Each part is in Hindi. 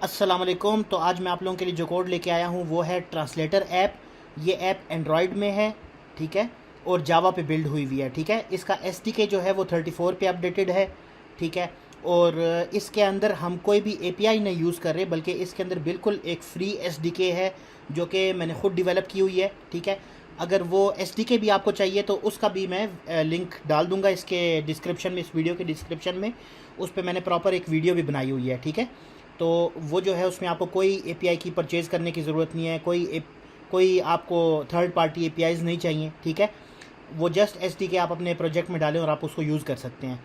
अस्सलाम वालेकुम। तो आज मैं आप लोगों के लिए जो कोड लेके आया हूँ वो है ट्रांसलेटर ऐप। ये ऐप एंड्रॉयड में है, ठीक है, और जावा पे बिल्ड हुई हुई है, ठीक है। इसका एसडीके जो है वो 34 पे अपडेटेड है, ठीक है। और इसके अंदर हम कोई भी एपीआई नहीं यूज़ कर रहे, बल्कि इसके अंदर बिल्कुल एक फ्री एसडीके है जो कि मैंने ख़ुद डेवलप की हुई है, ठीक है। अगर वो एसडीके भी आपको चाहिए तो उसका भी मैं लिंक डाल दूंगा इसके डिस्क्रिप्शन में, इस वीडियो के डिस्क्रिप्शन में। उस पर मैंने प्रॉपर एक वीडियो भी बनाई हुई है, ठीक है। तो वो जो है उसमें आपको कोई एपीआई की परचेज़ करने की ज़रूरत नहीं है, कोई आपको थर्ड पार्टी एपीआईज़ नहीं चाहिए, ठीक है। वो जस्ट एसडीके आप अपने प्रोजेक्ट में डालें और आप उसको यूज़ कर सकते हैं।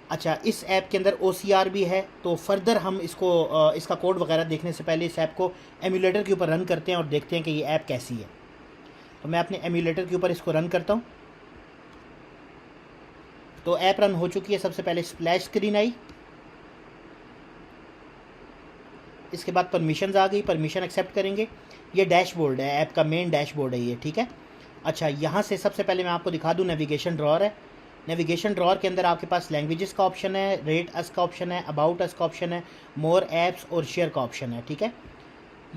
अच्छा, इस ऐप के अंदर ओसीआर भी है। तो फर्दर हम इसका कोड वगैरह देखने से पहले इस ऐप को एमुलेटर के ऊपर रन करते हैं और देखते हैं कि ये ऐप कैसी है। तो मैं अपने एमुलेटर के ऊपर इसको रन करता हूँ। तो ऐप रन हो चुकी है। सबसे पहले स्प्लैश स्क्रीन आई, इसके बाद परमिशंस आ गई, परमिशन एक्सेप्ट करेंगे। ये डैशबोर्ड है, ऐप का मेन डैशबोर्ड है ये, ठीक है। अच्छा, यहाँ से सबसे पहले मैं आपको दिखा दूँ, नेविगेशन ड्रॉअर है। नेविगेशन ड्रॉअर के अंदर आपके पास लैंग्वेजेस का ऑप्शन है, रेट अस का ऑप्शन है, अबाउट अस का ऑप्शन है, मोर ऐप्स और शेयर का ऑप्शन है, ठीक है।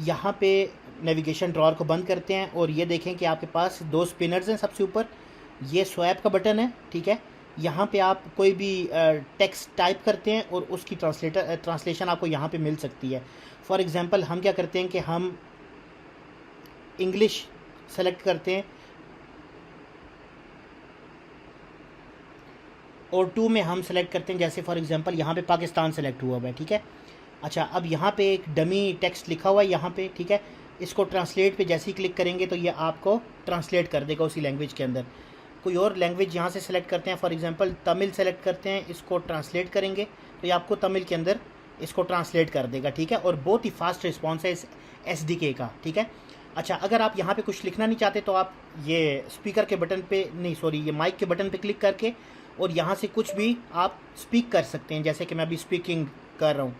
यहाँ पे नेविगेशन ड्रॉअर को बंद करते हैं और ये देखें कि आपके पास दो स्पिनर्स हैं। सबसे ऊपर ये स्वैप का बटन है, ठीक है। यहाँ पे आप कोई भी टेक्स्ट टाइप करते हैं और उसकी ट्रांसलेशन आपको यहाँ पे मिल सकती है। फॉर एग्ज़ाम्पल हम क्या करते हैं कि हम इंग्लिश सेलेक्ट करते हैं और टू में हम सेलेक्ट करते हैं, जैसे फॉर एग्ज़ाम्पल यहाँ पे पाकिस्तान सेलेक्ट हुआ हुआ है, ठीक है। अच्छा, अब यहाँ पे एक डमी टेक्स्ट लिखा हुआ है यहाँ पे, ठीक है। इसको ट्रांसलेट पे जैसे ही क्लिक करेंगे तो ये आपको ट्रांसलेट कर देगा उसी लैंग्वेज के अंदर। कोई और लैंग्वेज यहाँ से सेलेक्ट करते हैं, फॉर एग्जांपल तमिल सेलेक्ट करते हैं, इसको ट्रांसलेट करेंगे तो ये आपको तमिल के अंदर इसको ट्रांसलेट कर देगा, ठीक है। और बहुत ही फास्ट रिस्पॉन्स है इस एसडीके का, ठीक है। अच्छा, अगर आप यहाँ पे कुछ लिखना नहीं चाहते तो आप ये स्पीकर के बटन पे नहीं, सॉरी, ये माइक के बटन पे क्लिक करके और यहाँ से कुछ भी आप स्पीक कर सकते हैं, जैसे कि मैं अभी स्पीकिंग कर रहा हूँ,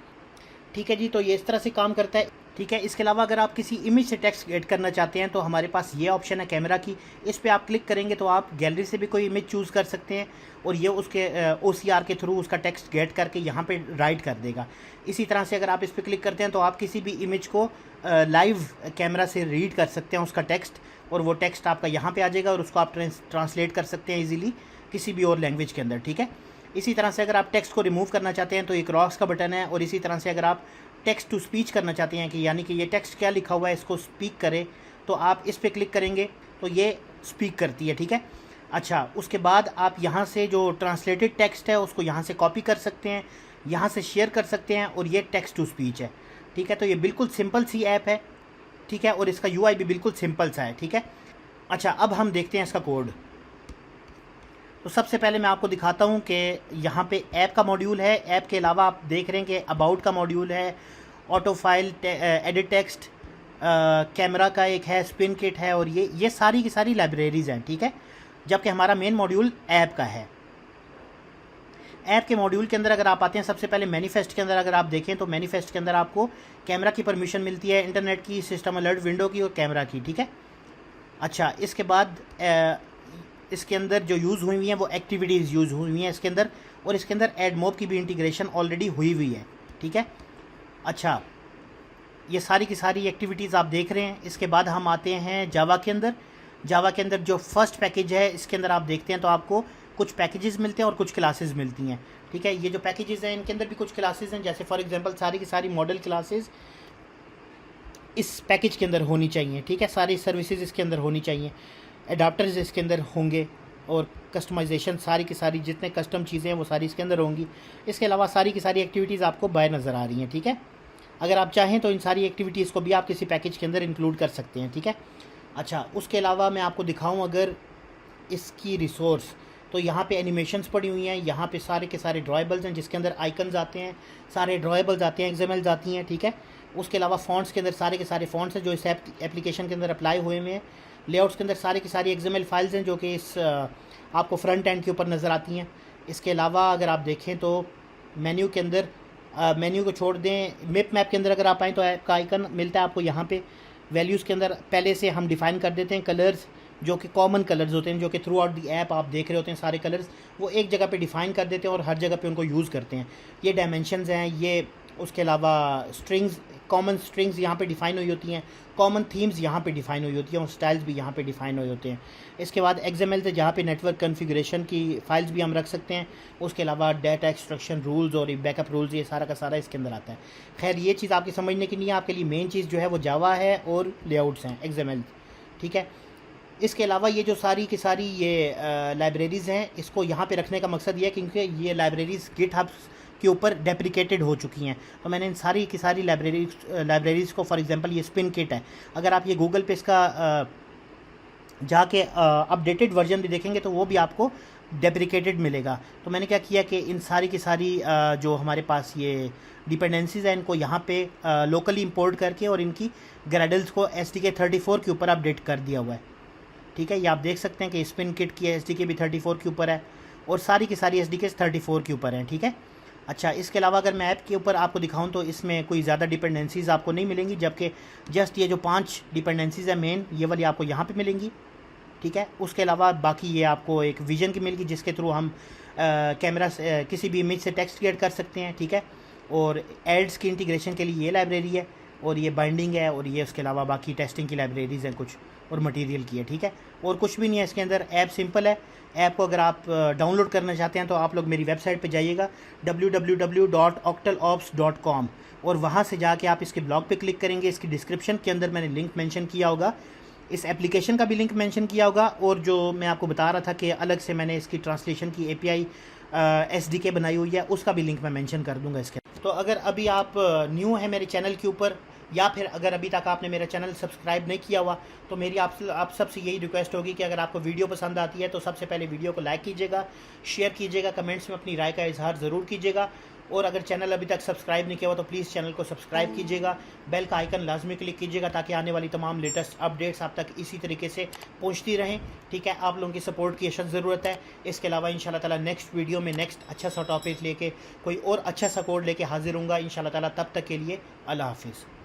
ठीक है जी। तो ये इस तरह से काम करता है, ठीक है। इसके अलावा अगर आप किसी इमेज से टेक्स्ट ऐड करना चाहते हैं तो हमारे पास ये ऑप्शन है कैमरा की। इस पर आप क्लिक करेंगे तो आप गैलरी से भी कोई इमेज चूज़ कर सकते हैं और ये उसके ओसीआर के थ्रू उसका टेक्स्ट गेट करके यहाँ पे राइट कर देगा। इसी तरह से अगर आप इस पर क्लिक करते हैं तो आप किसी भी इमेज को लाइव कैमरा से रीड कर सकते हैं उसका टेक्स्ट, और वो टेक्स्ट आपका यहाँ पर आ जाएगा और उसको आप ट्रांसलेट कर सकते हैं ईजिली किसी भी और लैंग्वेज के अंदर, ठीक है। इसी तरह से अगर आप टेक्स्ट को रिमूव करना चाहते हैं तो एक क्रॉस का बटन है, और इसी तरह से अगर आप टेक्स्ट टू स्पीच करना चाहते हैं कि यानी कि ये टेक्स्ट क्या लिखा हुआ है इसको स्पीक करे, तो आप इस पर क्लिक करेंगे तो ये स्पीक करती है, ठीक है। अच्छा, उसके बाद आप यहाँ से जो ट्रांसलेटेड टेक्स्ट है उसको यहाँ से कॉपी कर सकते हैं, यहाँ से शेयर कर सकते हैं, और ये टेक्स्ट टू स्पीच है, ठीक है। तो ये बिल्कुल सिंपल सी ऐप है, ठीक है, और इसका यूआई भी बिल्कुल सिंपल सा है, ठीक है। अच्छा, अब हम देखते हैं इसका कोड। तो सबसे पहले मैं आपको दिखाता हूँ कि यहाँ पे ऐप का मॉड्यूल है। ऐप के अलावा आप देख रहे हैं कि अबाउट का मॉड्यूल है, auto file, edit text, camera का एक है, स्पिन किट है, और ये सारी की सारी लाइब्रेरीज़ हैं, ठीक है। जबकि हमारा मेन मॉड्यूल ऐप का है। ऐप के मॉड्यूल के अंदर अगर आप आते हैं, सबसे पहले मैनिफेस्ट के अंदर अगर आप देखें तो मैनिफेस्ट के अंदर आपको कैमरा की परमिशन मिलती है, इंटरनेट की, सिस्टम अलर्ट विंडो की और कैमरा की, ठीक है। अच्छा, इसके बाद इसके अंदर जो यूज़ हुई हुई हैं वो एक्टिविटीज़ यूज़ हुई हुई हैं इसके अंदर, और इसके अंदर एडमोब की भी इंटीग्रेशन ऑलरेडी हुई हुई है, ठीक है। अच्छा, ये सारी की सारी एक्टिविटीज़ आप देख रहे हैं। इसके बाद हम आते हैं जावा के अंदर। जावा के अंदर जो फर्स्ट पैकेज है इसके अंदर आप देखते हैं तो आपको कुछ पैकेजेस मिलते हैं और कुछ क्लासेस मिलती हैं, ठीक है। ये जो पैकेजेस हैं इनके अंदर भी कुछ क्लासेस हैं, जैसे फॉर एग्जांपल सारी की सारी मॉडल क्लासेस इस पैकेज के अंदर होनी चाहिए, ठीक है। सारी सर्विसेज इसके अंदर होनी चाहिए, एडाप्टर्स इसके अंदर होंगे, और कस्टमाइजेशन सारी की सारी जितने कस्टम चीज़ें हैं वो सारी इसके अंदर होंगी। इसके अलावा सारी की सारी एक्टिविटीज़ आपको बाय नज़र आ रही हैं, ठीक है। अगर आप चाहें तो इन सारी एक्टिविटीज़ को भी आप किसी पैकेज के अंदर इंक्लूड कर सकते हैं, ठीक है। अच्छा, उसके अलावा मैं आपको दिखाऊं अगर इसकी रिसोर्स, तो यहाँ पे एनिमेशंस पड़ी हुई हैं, यहाँ पे सारे के सारे ड्रॉएबल्स हैं जिसके अंदर आइकन्स आते हैं, सारे ड्रॉएबल्स आते हैं, एक्सएमएल्स आती हैं, ठीक है। उसके अलावा फ़ॉन्ट्स के अंदर सारे के सारे फ़ॉन्ट्स हैं जो इस एप्लीकेशन के अंदर अप्लाई हुए हुए हैं। लेआउट्स के अंदर सारी की सारी एक्सएमएल फाइल्स हैं जो कि इस आपको फ्रंट एंड के ऊपर नज़र आती हैं। इसके अलावा अगर आप देखें तो मेन्यू के अंदर, मेन्यू को छोड़ दें, मैप के अंदर अगर आप आएँ तो ऐप का आइकन मिलता है आपको यहाँ पे। वैल्यूज़ के अंदर पहले से हम डिफ़ाइन कर देते हैं कलर्स, जो कि कॉमन कलर्स होते हैं, जो कि थ्रू आउट दी ऐप आप देख रहे होते हैं, सारे कलर्स वो एक जगह पे डिफ़ाइन कर देते हैं और हर जगह पे उनको यूज़ करते हैं। ये डायमेंशंस हैं, ये उसके अलावा स्ट्रिंग्स, कॉमन स्ट्रिंग्स यहाँ पे डिफ़ाइन हुई होती हैं, कॉमन थीम्स यहाँ पे डिफ़ाइन हुई होती हैं और स्टाइल्स भी यहाँ पे डिफ़ाइन हुए होते हैं। इसके बाद XML से जहाँ पे नेटवर्क कॉन्फ़िगरेशन की फ़ाइल्स भी हम रख सकते हैं। उसके अलावा डाटा एक्सट्रैक्शन रूल्स और बैकअप रूल्स, ये सारा का सारा इसके अंदर आता है। खैर ये चीज़ आपकी समझने की नहीं है, आपके लिए मेन चीज़ जो है वो जावा है और लेआउट्स हैं XML, ठीक है। इसके अलावा ये जो सारी की सारी ये लाइब्रेरीज़ हैं, इसको यहाँ पे रखने का मकसद ये है क्योंकि ये लाइब्रेरीज़ गिटहब के ऊपर डेप्रिकेटेड हो चुकी हैं। तो मैंने इन सारी की सारी लाइब्रेरीज़ को, फॉर एग्जांपल ये स्पिन किट है, अगर आप ये गूगल पे इसका जाके अपडेटेड वर्जन भी देखेंगे तो वो भी आपको डेप्रिकेटेड मिलेगा। तो मैंने क्या किया कि इन सारी की सारी जो हमारे पास ये डिपेंडेंसीज़ हैं, इनको यहाँ पे लोकली इंपोर्ट करके और इनकी ग्रेडल्स को SDK 34 के ऊपर अपडेट कर दिया हुआ है, ठीक है। ये आप देख सकते हैं कि स्पिन किट की SDK भी 34 के ऊपर है और सारी की सारी SDK 34 के ऊपर हैं, ठीक है। अच्छा, इसके अलावा अगर मैं ऐप के ऊपर आपको दिखाऊं तो इसमें कोई ज़्यादा डिपेंडेंसीज़ आपको नहीं मिलेंगी, जबकि जस्ट ये जो 5 डिपेंडेंसीज़ है मेन, ये वाली आपको यहाँ पे मिलेंगी, ठीक है। उसके अलावा बाकी ये आपको एक विजन की मिलेगी जिसके थ्रू हम कैमरा किसी भी इमेज से टेक्स्ट क्रिएट कर सकते हैं, ठीक है। और एड्स की इंटीग्रेशन के लिए ये लाइब्रेरी है और ये बाइंडिंग है और ये उसके अलावा बाकी टेस्टिंग की लाइब्रेरीज़ हैं कुछ और मटेरियल की है, ठीक है। और कुछ भी नहीं है इसके अंदर। ऐप सिंपल है। ऐप को अगर आप डाउनलोड करना चाहते हैं तो आप लोग मेरी वेबसाइट पे जाइएगा www.octalops.com और वहाँ से जाके आप इसके ब्लॉग पे क्लिक करेंगे। इसकी डिस्क्रिप्शन के अंदर मैंने लिंक मेंशन किया होगा, इस एप्लीकेशन का भी लिंक मेंशन किया होगा और जो मैं आपको बता रहा था कि अलग से मैंने इसकी ट्रांसलेशन की API SDK बनाई हुई है, उसका भी लिंक मैं मेंशन कर दूंगा इसके। तो अगर अभी आप न्यू है मेरे चैनल के ऊपर या फिर अगर अभी तक आपने मेरा चैनल सब्सक्राइब नहीं किया हुआ तो मेरी आप सबसे यही रिक्वेस्ट होगी कि अगर आपको वीडियो पसंद आती है तो सबसे पहले वीडियो को लाइक कीजिएगा, शेयर कीजिएगा, कमेंट्स में अपनी राय का इजहार ज़रूर कीजिएगा और अगर चैनल अभी तक सब्सक्राइब नहीं किया हुआ तो प्लीज़ चैनल को सब्सक्राइब कीजिएगा, बेल का आइकन लाजमी क्लिक कीजिएगा ताकि आने वाली तमाम लेटेस्ट अपडेट्स आप तक इसी तरीके से पहुंचती रहें, ठीक है। आप लोगों की सपोर्ट की अशद ज़रूरत है। इसके अलावा इंशाल्लाह ताला नेक्स्ट वीडियो में नेक्स्ट अच्छा सा टॉपिक लेके कोई और अच्छा सा कोड लेके हाजिर हूँगा इंशाल्लाह ताला। तब तक के लिए अल्लाह हाफिज़।